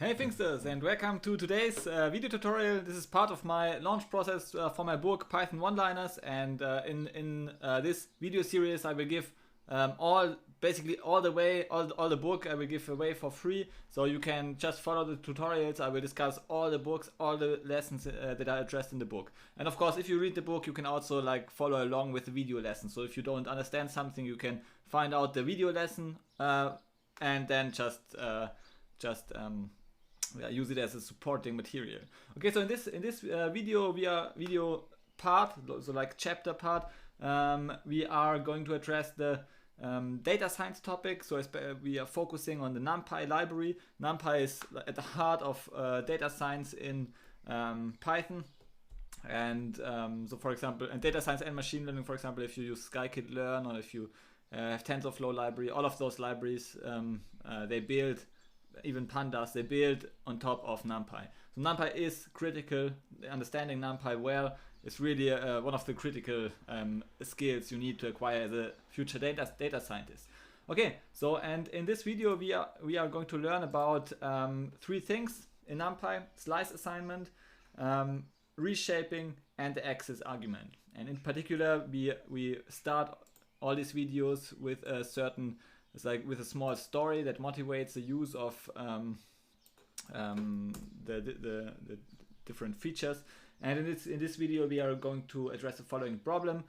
Hey Thinksters, and welcome to today's video tutorial. This is part of my launch process for my book Python One-Liners, and in this video series I will give basically all the book I will give away for free, so you can just follow the tutorials. I will discuss all the books, all the lessons that are addressed in the book. And of course, if you read the book, you can also follow along with the video lesson. So if you don't understand something, you can find out the video lesson and then just use it as a supporting material. Okay, so in this video part, so like chapter part, we are going to address the data science topic. So we are focusing on the NumPy library. NumPy is at the heart of data science in Python. And so for example, in data science and machine learning, for example, if you use scikit-learn or if you have TensorFlow library, all of those libraries, they build, even pandas, they build on top of NumPy. So NumPy is critical. Understanding NumPy well is really one of the critical skills you need to acquire as a future data scientist. Okay, so and in this video we are going to learn about three things in NumPy: slice assignment, reshaping, and the axis argument. And in particular, we start all these videos with a certain, it's like with a small story that motivates the use of the different features. And in this video we are going to address the following problem.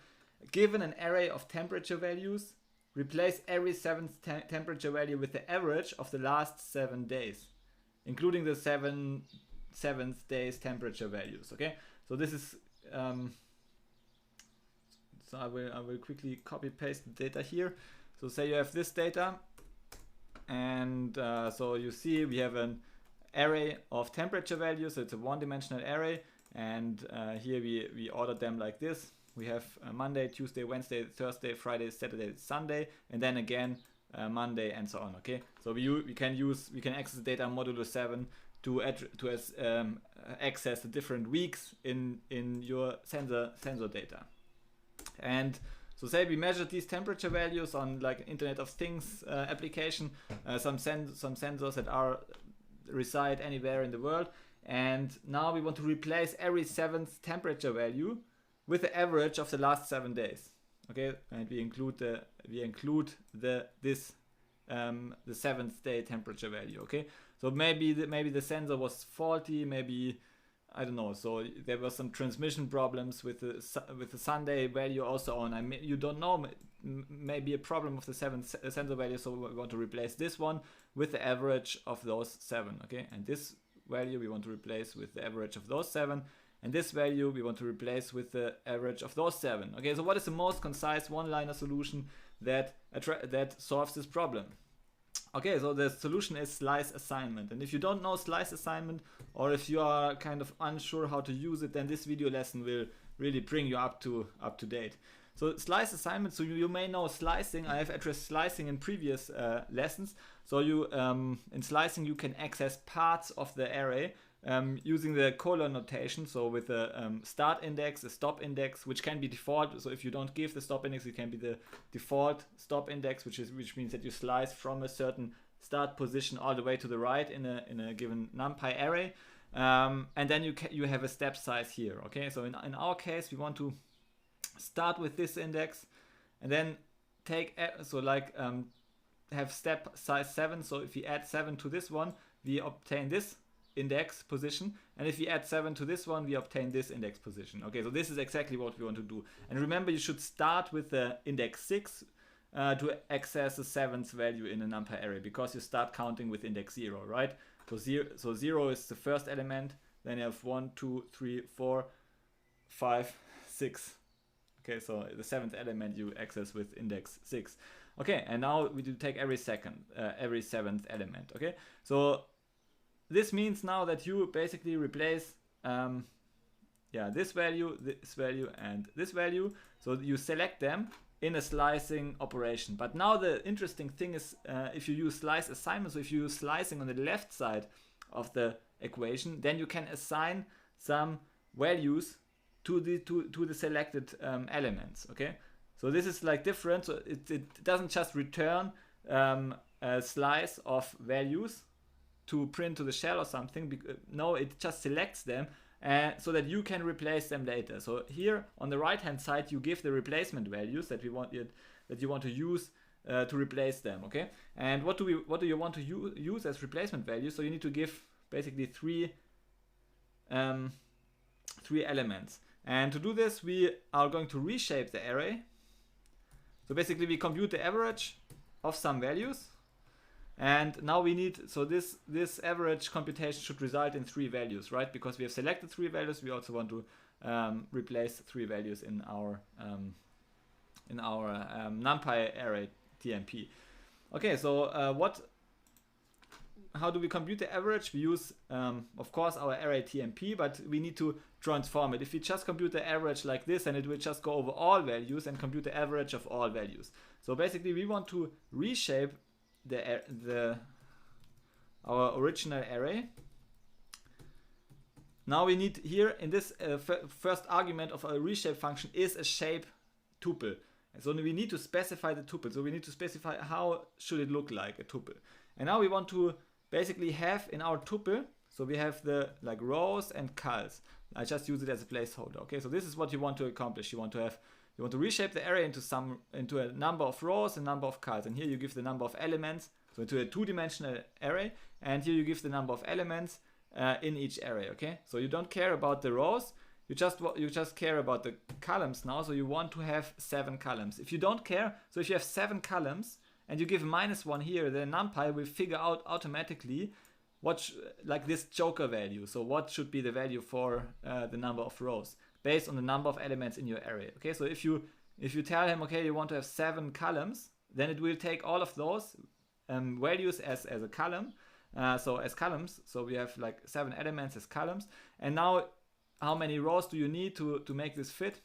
Given an array of temperature values, replace every seventh temperature value with the average of the last 7 days, including the seventh day's temperature values. Okay, so this is so I will quickly copy paste the data here. So say you have this data, and so you see we have an array of temperature values. So it's a one-dimensional array, and here we ordered them like this. We have Monday, Tuesday, Wednesday, Thursday, Friday, Saturday, Sunday, and then again Monday, and so on. Okay, so we can access the data modulo 7 to access the different weeks in your sensor data. And so say we measured these temperature values on like Internet of Things application, some sensors that reside anywhere in the world, and now we want to replace every seventh temperature value with the average of the last 7 days. Okay, and we include the seventh day temperature value. Okay, so maybe the sensor was faulty, maybe I don't know. So there were some transmission problems with the Sunday value also on. You don't know, maybe a problem of the seventh sensor value. So we want to replace this one with the average of those 7. Okay, and this value we want to replace with the average of those 7, and this value we want to replace with the average of those 7. Okay, so what is the most concise one-liner solution that solves this problem? Okay, so the solution is slice assignment. And if you don't know slice assignment, or if you are kind of unsure how to use it, then this video lesson will really bring you up to date. So slice assignment, so you may know slicing. I have addressed slicing in previous lessons. So you in slicing you can access parts of the array using the colon notation. So with a start index, a stop index, which can be default. So if you don't give the stop index, it can be the default stop index, which means that you slice from a certain start position all the way to the right in a given NumPy array, and then you have a step size here. Okay, so in our case we want to start with this index, and then take have step size 7. So if we add 7 to this one, we obtain this index position, and if we add 7 to this one, we obtain this index position. Okay, so this is exactly what we want to do. And remember, you should start with the index 6 to access the 7th value in a NumPy array, because you start counting with index 0, right? So 0 is the first element, then you have 1, 2, 3, 4, 5, 6. Okay, so the 7th element you access with index 6. Okay, and now we do take every 7th element. Okay, so this means now that you basically replace this value, and this value. So you select them in a slicing operation. But now the interesting thing is if you use slice assignment, so if you use slicing on the left side of the equation, then you can assign some values to the selected elements. Okay, so this is like different. So it doesn't just return a slice of values to print to the shell or something. No, it just selects them so that you can replace them later. So here on the right hand side you give the replacement values that you want to use to replace them. Okay, and what do you want to use as replacement values? So you need to give basically three elements, and to do this we are going to reshape the array. So basically we compute the average of some values, and now we need, so this average computation should result in 3 values, right? Because we have selected 3 values, we also want to replace 3 values in our NumPy array TMP. Okay, so how do we compute the average? We use, of course, our array TMP, but we need to transform it. If we just compute the average like this, then it will just go over all values and compute the average of all values. So basically, we want to reshape our original array. Now we need here in this first argument of our reshape function is a shape tuple. So we need to specify the tuple. So we need to specify how should it look like, a tuple. And now we want to basically have in our tuple, so we have the like rows and cols. I just use it as a placeholder. Okay, so this is what you want to accomplish. You want to reshape the array into a number of rows and number of cols. And here you give the number of elements, so into a 2-dimensional array. And here you give the number of elements in each array. Okay, so you don't care about the rows. You just care about the columns now. So you want to have 7 columns. If you don't care, so if you have 7 columns and you give -1 here, then NumPy will figure out automatically like this joker value. So what should be the value for the number of rows based on the number of elements in your array. Okay, so if you tell him, okay, you want to have 7 columns, then it will take all of those values as a column. So as columns, so we have like 7 elements as columns. And now how many rows do you need to make this fit?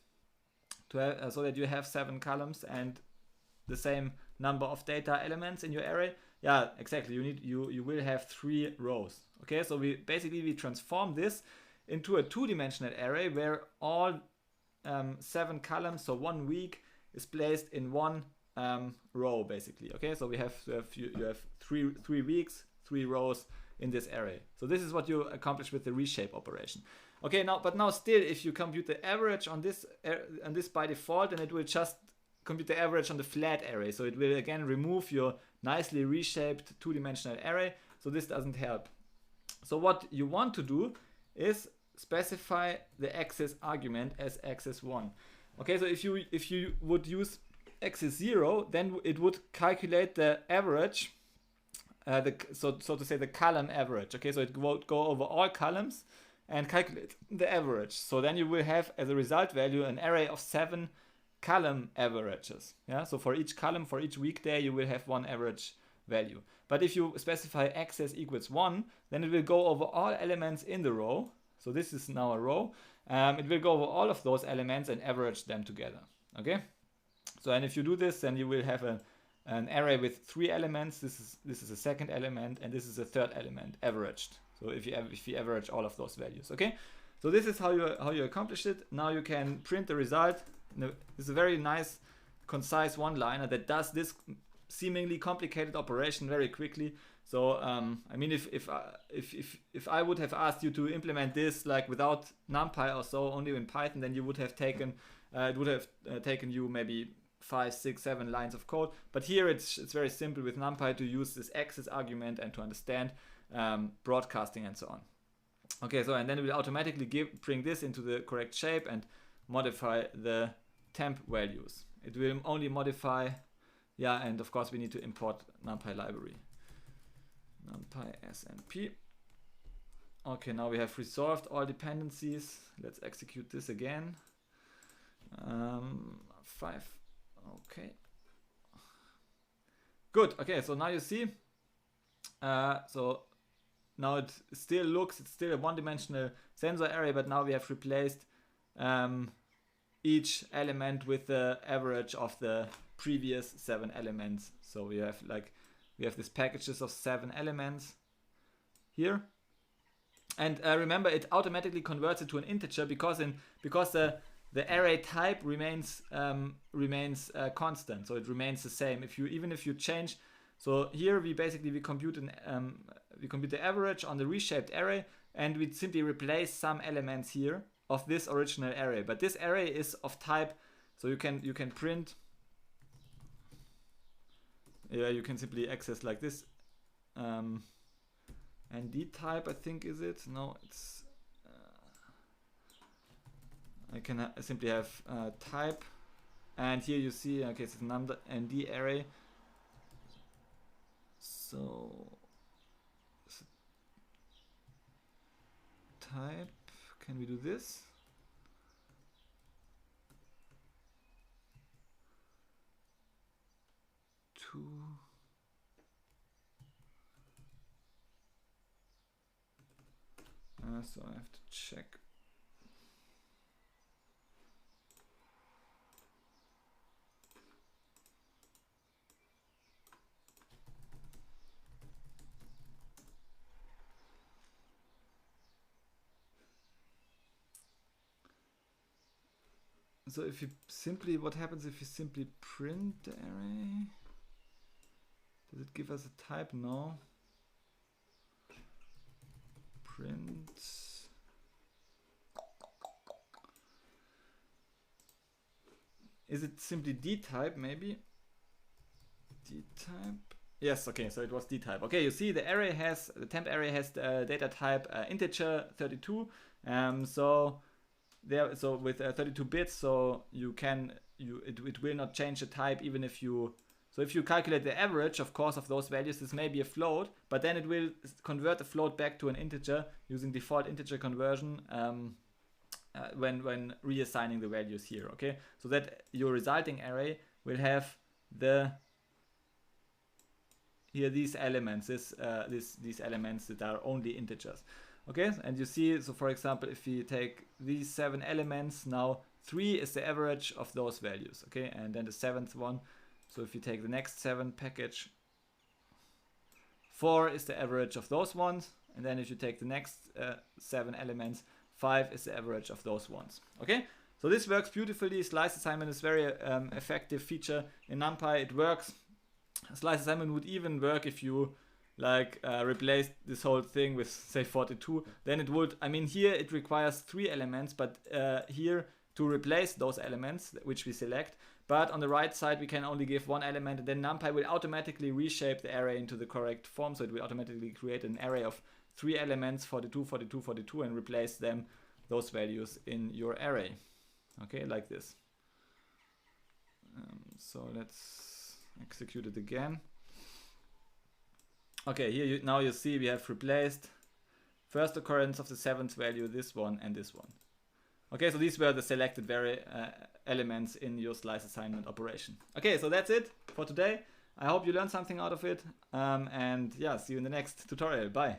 To have, so that you have 7 columns and the same number of data elements in your array? Yeah, exactly. You will have 3 rows. Okay, so we transform this into a 2-dimensional array where all 7 columns, so 1 week, is placed in 1 row basically. Okay, so you have 3 weeks, 3 rows in this array. So this is what you accomplish with the reshape operation. Okay, now still, if you compute the average on this by default, then it will just compute the average on the flat array. So it will again remove your nicely reshaped 2-dimensional array. So this doesn't help. So what you want to do is specify the axis argument as axis 1. Okay, so if you would use axis 0, then it would calculate the average, so to say the column average. Okay, so it would go over all columns and calculate the average. So then you will have as a result value an array of 7 column averages. Yeah, so for each column, for each weekday, you will have 1 average value. But if you specify axis equals 1, then it will go over all elements in the row. So this is now a row. It will go over all of those elements and average them together. Okay. So and if you do this, then you will have an array with 3 elements. This is a second element, and this is a third element averaged. So if you average all of those values. Okay. So this is how you accomplish it. Now you can print the result. It's a very nice, concise one-liner that does this seemingly complicated operation very quickly. So I mean, if I would have asked you to implement this like without NumPy or so, only in Python, then you would have taken it would have taken you maybe 5, 6, 7 lines of code. But here it's very simple with NumPy to use this axis argument and to understand broadcasting and so on. Okay, so and then it will automatically bring this into the correct shape and modify the temp values. It will only modify, yeah, and of course we need to import NumPy library. NumPy SNP. Okay, now we have resolved all dependencies. Let's execute this again. 5. Okay. Good. Okay, so now you see. So now it's still a one-dimensional sensor array, but now we have replaced each element with the average of the previous 7 elements. So we have these packages of 7 elements here, and remember it automatically converts it to an integer because the array type remains constant, so it remains the same. Even if you change, so here we compute we compute the average on the reshaped array, and we simply replace some elements here of this original array. But this array is of type, so you can print. Yeah, you can simply access like this. ND type, I think, is it? No, it's. I can simply have type, and here you see, okay, it's a lambda ND array. So type, can we do this? So I have to check. So if you simply, what happens if you simply print the array? Does it give us a type? No. Print. Is it simply D type maybe? D type. Yes, okay, so it was D type. Okay, you see the array has, the temp array has the data type integer 32. So with 32 bits, so it will not change the type even if you. So if you calculate the average, of course, of those values, this may be a float, but then it will convert the float back to an integer using default integer conversion when reassigning the values here. Okay, so that your resulting array will have these elements, these elements that are only integers. Okay, and you see, so for example, if we take these 7 elements, now 3 is the average of those values. Okay, and then the 7th one. So if you take the next 7 package, 4 is the average of those ones. And then if you take the next 7 elements, 5 is the average of those ones. Okay, so this works beautifully. Slice assignment is very effective feature in NumPy. It works. Slice assignment would even work if you replace this whole thing with, say, 42. Then it would, I mean, here it requires 3 elements, but here to replace those elements, which we select. But on the right side, we can only give 1 element, and then NumPy will automatically reshape the array into the correct form. So it will automatically create an array of 3 elements, 42, 42, 42, and replace those values in your array. Okay, like this. So let's execute it again. Okay, here now you see we have replaced first occurrence of the 7th value, this one and this one. Okay, so these were the selected elements in your slice assignment operation. Okay, so that's it for today. I hope you learned something out of it. And yeah, see you in the next tutorial. Bye.